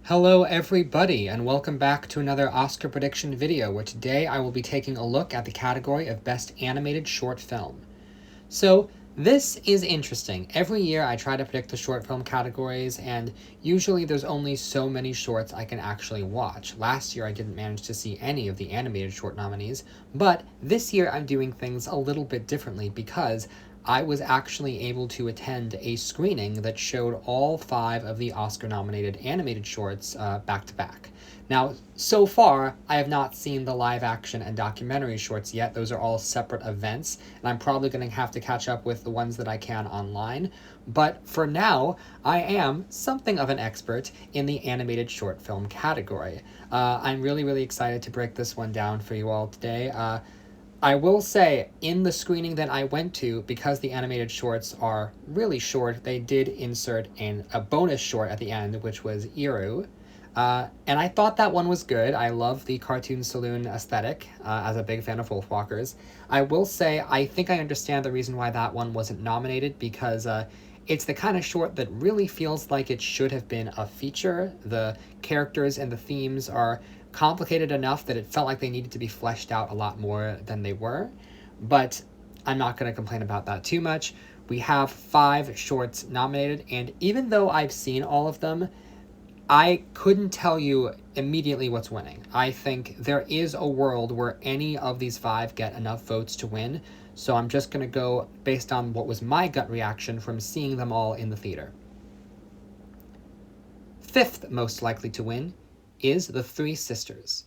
Hello everybody, and welcome back to another Oscar prediction video, where today I will be taking a look at the category of Best Animated Short Film. So, this is interesting. Every year I try to predict the short film categories, and usually there's only so many shorts I can actually watch. Last year I didn't manage to see any of the animated short nominees, but this year I'm doing things a little bit differently because I was actually able to attend a screening that showed all 5 of the Oscar-nominated animated shorts back to back. Now, so far, I have not seen the live action and documentary shorts yet. Those are all separate events, and I'm probably going to have to catch up with the ones that I can online. But for now, I am something of an expert in the animated short film category. I'm really excited to break this one down for you all today. I will say, in the screening that I went to, because the animated shorts are really short, they did insert a bonus short at the end, which was Iru. And I thought that one was good. I love the Cartoon Saloon aesthetic, as a big fan of Wolfwalkers. I will say, I think I understand the reason why that one wasn't nominated, because it's the kind of short that really feels like it should have been a feature. The characters and the themes are complicated enough that it felt like they needed to be fleshed out a lot more than they were. But I'm not going to complain about that too much. We have 5 shorts nominated, and even though I've seen all of them, I couldn't tell you immediately what's winning. I think there is a world where any of these 5 get enough votes to win, so I'm just going to go based on what was my gut reaction from seeing them all in the theater. 5th most likely to win is The Three Sisters.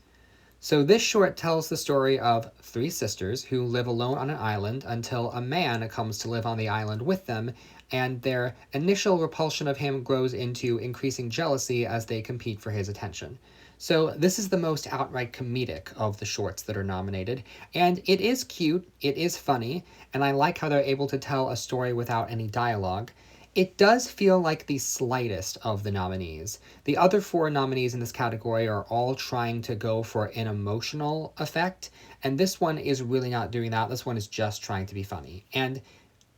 So this short tells the story of 3 sisters who live alone on an island until a man comes to live on the island with them, and their initial repulsion of him grows into increasing jealousy as they compete for his attention. So this is the most outright comedic of the shorts that are nominated, and it is cute, it is funny, and I like how they're able to tell a story without any dialogue. It does feel like the slightest of the nominees. The other 4 nominees in this category are all trying to go for an emotional effect, and this one is really not doing that. This one is just trying to be funny. And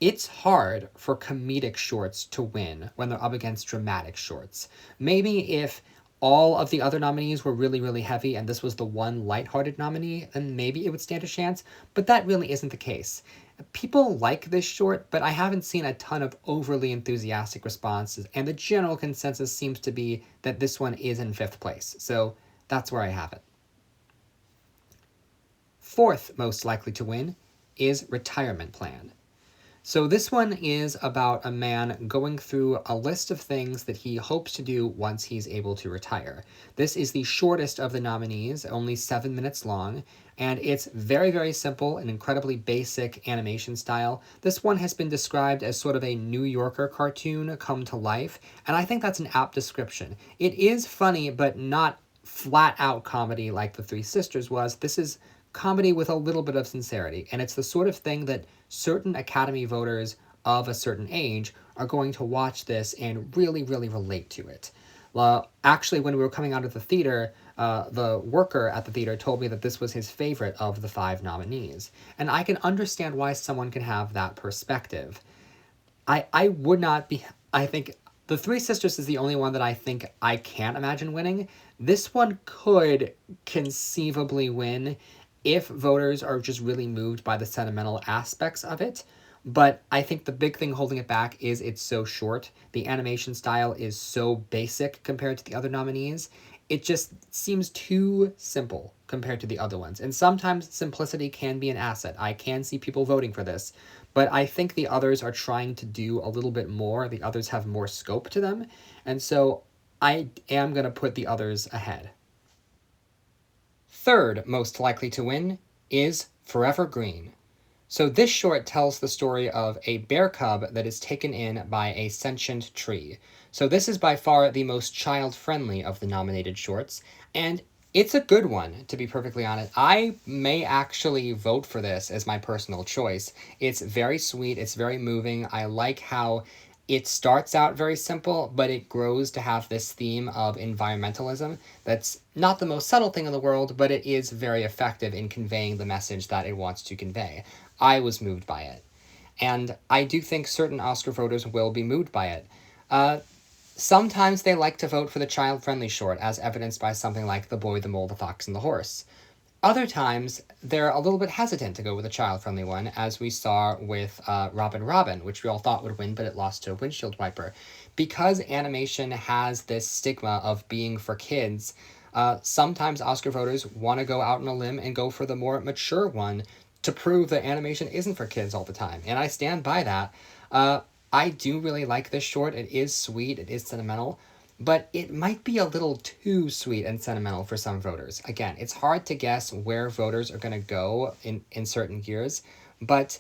it's hard for comedic shorts to win when they're up against dramatic shorts. Maybe if all of the other nominees were really heavy and this was the one lighthearted nominee, then maybe it would stand a chance, but that really isn't the case. People like this short, but I haven't seen a ton of overly enthusiastic responses, and the general consensus seems to be that this one is in 5th place, so that's where I have it. 4th most likely to win is Retirement Plan. So this one is about a man going through a list of things that he hopes to do once he's able to retire. This is the shortest of the nominees, only 7 minutes long, and it's very simple and incredibly basic animation style. This one has been described as sort of a New Yorker cartoon come to life, and I think that's an apt description. It is funny, but not flat-out comedy like The Three Sisters was. This is comedy with a little bit of sincerity, and it's the sort of thing that certain Academy voters of a certain age are going to watch this and really relate to it. Actually, when we were coming out of the theater, the worker at the theater told me that this was his favorite of the 5 nominees, and I can understand why someone can have that perspective. I would not be... I think The Three Sisters is the only one that I think I can't imagine winning. This one could conceivably win if voters are just really moved by the sentimental aspects of it. But I think the big thing holding it back is it's so short. The animation style is so basic compared to the other nominees. It just seems too simple compared to the other ones. And sometimes simplicity can be an asset. I can see people voting for this. But I think the others are trying to do a little bit more. The others have more scope to them. And so I am going to put the others ahead. 3rd most likely to win is Forever Green. So this short tells the story of a bear cub that is taken in by a sentient tree. So this is by far the most child-friendly of the nominated shorts, and it's a good one, to be perfectly honest. I may actually vote for this as my personal choice. It's very sweet, it's very moving. I like how it starts out very simple, but it grows to have this theme of environmentalism that's not the most subtle thing in the world, but it is very effective in conveying the message that it wants to convey. I was moved by it. And I do think certain Oscar voters will be moved by it. Sometimes they like to vote for the child-friendly short, as evidenced by something like The Boy, the Mole, the Fox, and the Horse. Other times, they're a little bit hesitant to go with a child-friendly one, as we saw with Robin Robin, which we all thought would win, but it lost to Windshield Wiper. Because animation has this stigma of being for kids, sometimes Oscar voters want to go out on a limb and go for the more mature one to prove that animation isn't for kids all the time. And I stand by that. I do really like this short. It is sweet, it is sentimental, but it might be a little too sweet and sentimental for some voters. Again, it's hard to guess where voters are going to go in certain years, but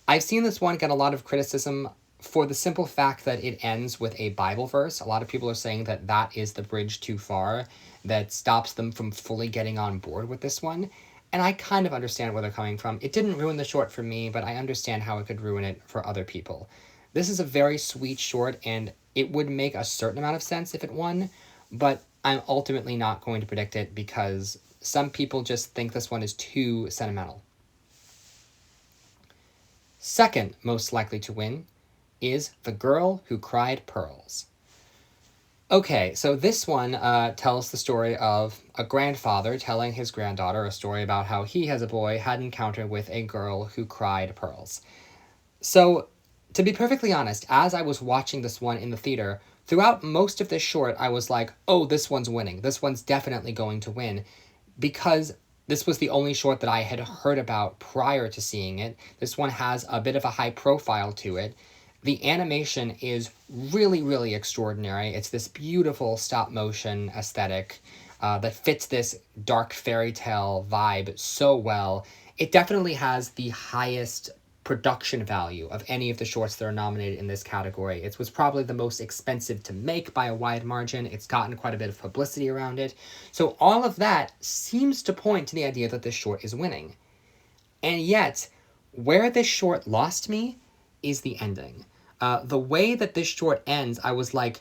I've seen this one get a lot of criticism for the simple fact that it ends with a Bible verse. A lot of people are saying that that is the bridge too far, that stops them from fully getting on board with this one. And I kind of understand where they're coming from. It didn't ruin the short for me, but I understand how it could ruin it for other people. This is a very sweet short, and it would make a certain amount of sense if it won, but I'm ultimately not going to predict it because some people just think this one is too sentimental. Second most likely to win is The Girl Who Cried Pearls. Okay, so this one tells the story of a grandfather telling his granddaughter a story about how he, as a boy, had an encounter with a girl who cried pearls. So, to be perfectly honest, as I was watching this one in the theater, throughout most of this short, I was like, oh, this one's winning. This one's definitely going to win. Because this was the only short that I had heard about prior to seeing it. This one has a bit of a high profile to it. The animation is really, really extraordinary. It's this beautiful stop motion aesthetic that fits this dark fairy tale vibe so well. It definitely has the highest production value of any of the shorts that are nominated in this category. It was probably the most expensive to make by a wide margin. It's gotten quite a bit of publicity around it. So all of that seems to point to the idea that this short is winning. And yet, where this short lost me is the ending. The way that this short ends, I was like,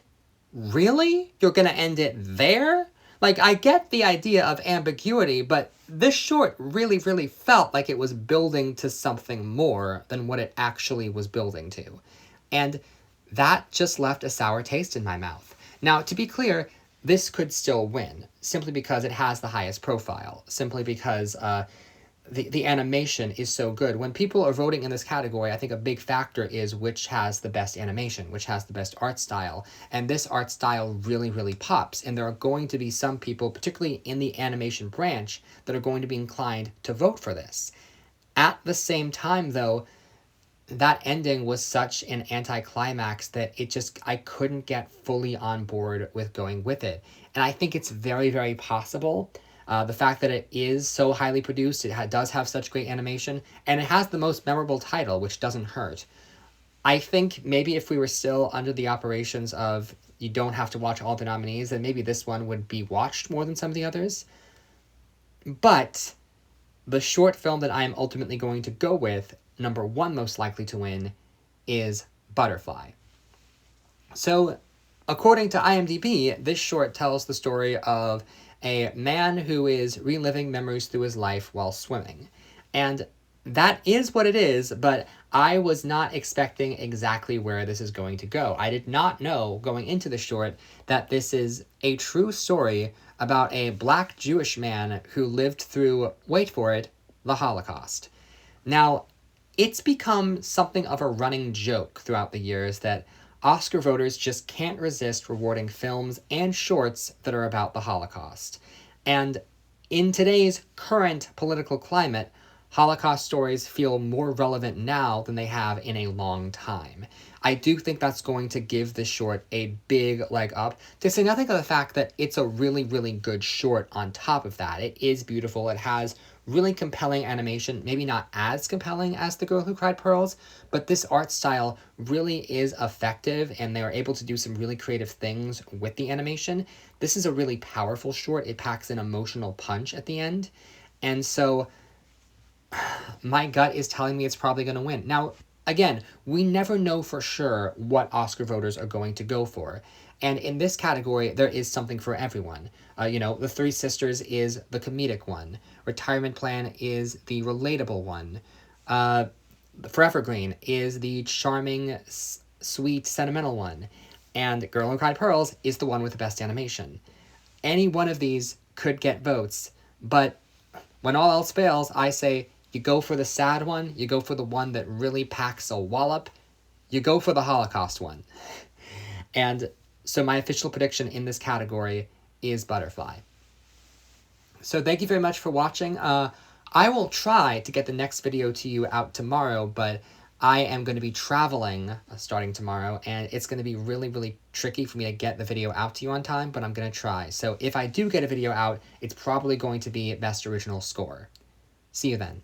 really? You're gonna end it there? Like, I get the idea of ambiguity, but this short really, really felt like it was building to something more than what it actually was building to. And that just left a sour taste in my mouth. Now, to be clear, this could still win, simply because it has the highest profile, simply because the animation is so good. When people are voting in this category, I think a big factor is which has the best animation, which has the best art style. And this art style really, really pops. And there are going to be some people, particularly in the animation branch, that are going to be inclined to vote for this. At the same time, though, that ending was such an anticlimax that I couldn't get fully on board with going with it. And I think it's very, very possible. The fact that it is so highly produced, does have such great animation, and it has the most memorable title, which doesn't hurt. I think maybe if we were still under the operations of you don't have to watch all the nominees, then maybe this one would be watched more than some of the others. But the short film that I am ultimately going to go with, number one most likely to win, is Butterfly. So, according to IMDb, this short tells the story of a man who is reliving memories through his life while swimming. And that is what it is, but I was not expecting exactly where this is going to go. I did not know going into the short that this is a true story about a black Jewish man who lived through, wait for it, the Holocaust. Now, it's become something of a running joke throughout the years that Oscar voters just can't resist rewarding films and shorts that are about the Holocaust. And in today's current political climate, Holocaust stories feel more relevant now than they have in a long time. I do think that's going to give this short a big leg up, to say nothing of the fact that it's a really, really good short on top of that. It is beautiful. It has really compelling animation, maybe not as compelling as The Girl Who Cried Pearls, but this art style really is effective, and they are able to do some really creative things with the animation. This is a really powerful short. It packs an emotional punch at the end, and so my gut is telling me it's probably going to win. Now, again, we never know for sure what Oscar voters are going to go for. And in this category, there is something for everyone. The Three Sisters is the comedic one. Retirement Plan is the relatable one. Forever Green is the charming, sweet, sentimental one. and Girl Who Cried Pearls is the one with the best animation. Any one of these could get votes, but when all else fails, I say you go for the sad one, you go for the one that really packs a wallop, you go for the Holocaust one. And so my official prediction in this category is Butterfly. So thank you very much for watching. I will try to get the next video to you out tomorrow, but I am going to be traveling starting tomorrow, and it's going to be really, really tricky for me to get the video out to you on time, but I'm going to try. So if I do get a video out, it's probably going to be Best Original Score. See you then.